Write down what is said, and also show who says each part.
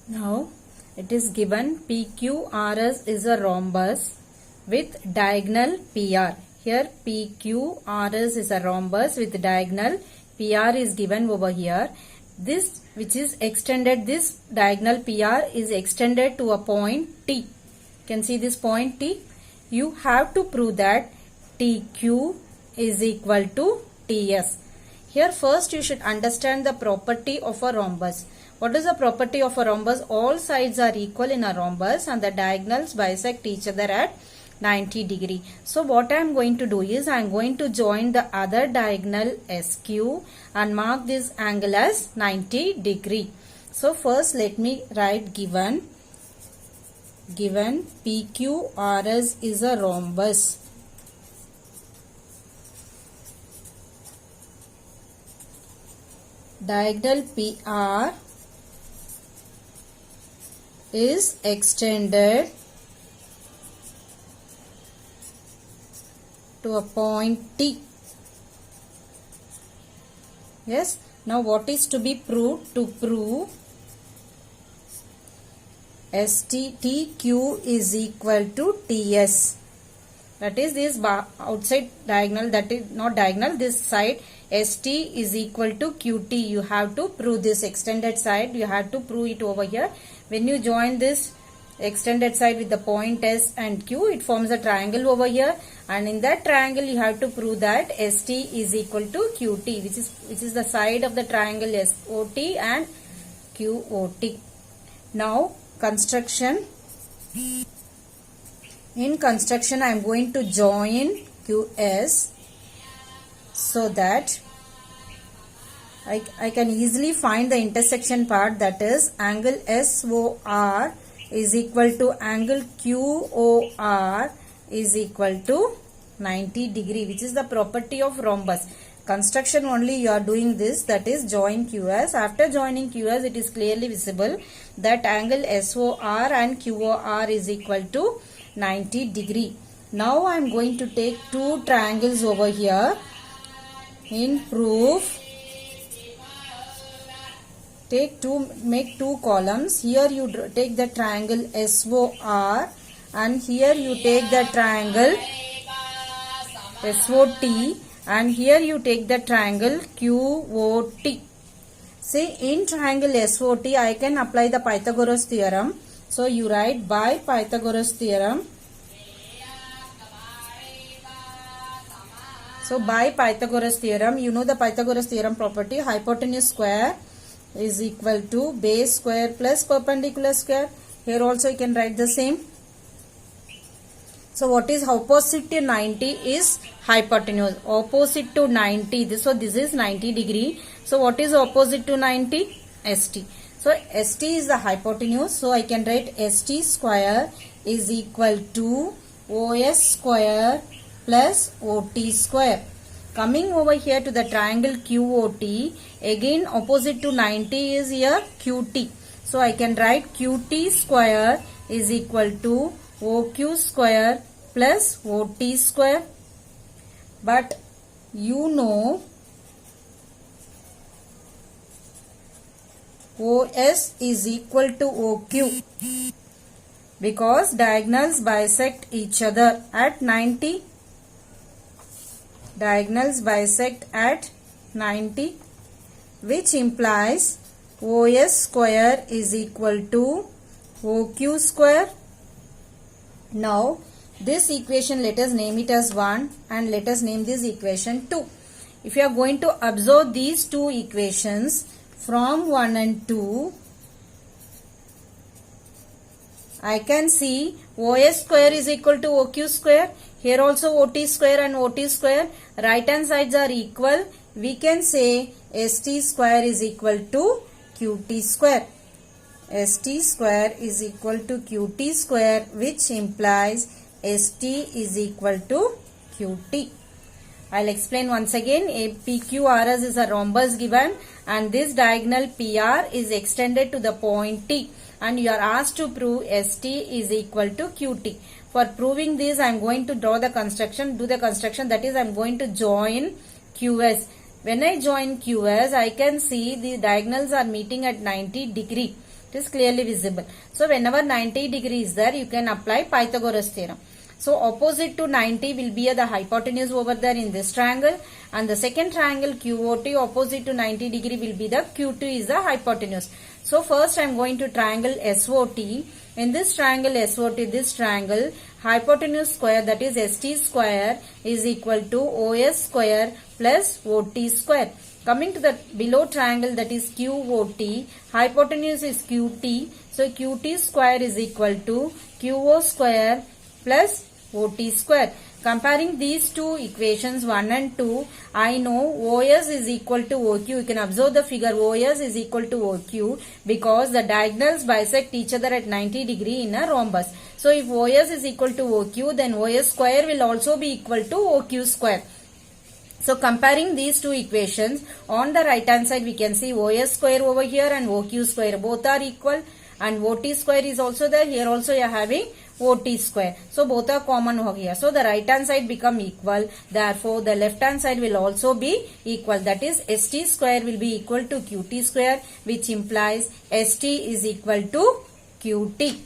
Speaker 1: Now it is given PQRS is a rhombus with diagonal PR. Here PQRS is a rhombus with diagonal PR is given over here. This which is extended, this diagonal PR is extended to a point T. You can see this point T. You have to prove that TQ is equal to TS. Here first you should understand the property of a rhombus. What is the property of a rhombus? All sides are equal in a rhombus and the diagonals bisect each other at 90 degree. So what I am going to do is I am going to join the other diagonal SQ and mark this angle as 90 degree. So first let me write given PQRS is a rhombus. Diagonal PR is extended to a point T. Yes. Now what is to be proved? To prove TQ is equal to TS. That is this outside diagonal, that is not diagonal, this side ST is equal to QT. You have to prove this extended side. You have to prove it over here. When you join this extended side with the point S and Q, it forms a triangle over here, and in that triangle you have to prove that ST is equal to QT, which is the side of the triangle SOT and QOT. Now construction. In construction I am going to join QS so that I can easily find the intersection part, that is angle SOR is equal to angle QOR is equal to 90 degree, which is the property of rhombus. Construction only you are doing this, that is join QS. After joining QS, it is clearly visible that angle SOR and QOR is equal to 90 degree. Now I am going to take two triangles over here. In proof, make two columns. Here you take the triangle SOR and here you take the triangle SOT and here you take the triangle QOT. See, in triangle SOT I can apply the Pythagoras theorem. So you write by Pythagoras theorem. So by Pythagoras theorem, you know the Pythagoras theorem property, hypotenuse square is equal to base square plus perpendicular square. Here also you can write the same. So what is opposite to 90 is hypotenuse. Opposite to 90. So this is 90 degree. So what is opposite to 90? ST. So ST is the hypotenuse. So I can write ST square is equal to OS square plus OT square. Coming over here to the triangle QOT, again opposite to 90 is here QT. So I can write QT square is equal to OQ square plus OT square. But you know OS is equal to OQ because diagonals bisect each other at 90. Diagonals bisect at 90, which implies OS square is equal to OQ square. Now this equation, let us name it as 1 and let us name this equation 2. If you are going to observe these two equations from 1 and 2, I can see OS square is equal to OQ square. Here also OT square and OT square. Right hand sides are equal. We can say ST square is equal to QT square. ST square is equal to QT square, which implies ST is equal to QT. I'll explain once again. A PQRS is a rhombus given and this diagonal PR is extended to the point T and you are asked to prove ST is equal to QT. For proving this, I am going to draw the construction, that is I am going to join QS. When I join QS, I can see the diagonals are meeting at 90 degree. It is clearly visible. So whenever 90 degree is there, you can apply Pythagoras theorem. So opposite to 90 will be the hypotenuse over there in this triangle, and the second triangle QOT opposite to 90 degree will be the Q2 is the hypotenuse. So first I am going to triangle SOT. In this triangle SOT, this triangle hypotenuse square, that is ST square, is equal to OS square plus OT square. Coming to the below triangle, that is QOT, hypotenuse is QT. So QT square is equal to QO square plus OT square. Comparing these two equations 1 and 2, I know OS is equal to OQ. You can observe the figure, OS is equal to OQ because the diagonals bisect each other at 90 degree in a rhombus. So if OS is equal to OQ, then OS square will also be equal to OQ square. So comparing these two equations, on the right hand side we can see OS square over here and OQ square both are equal, and OT square is also there. Here also you are having OT square. So both are common over here. So the right hand side become equal. Therefore the left hand side will also be equal. That is ST square will be equal to QT square, which implies ST is equal to QT.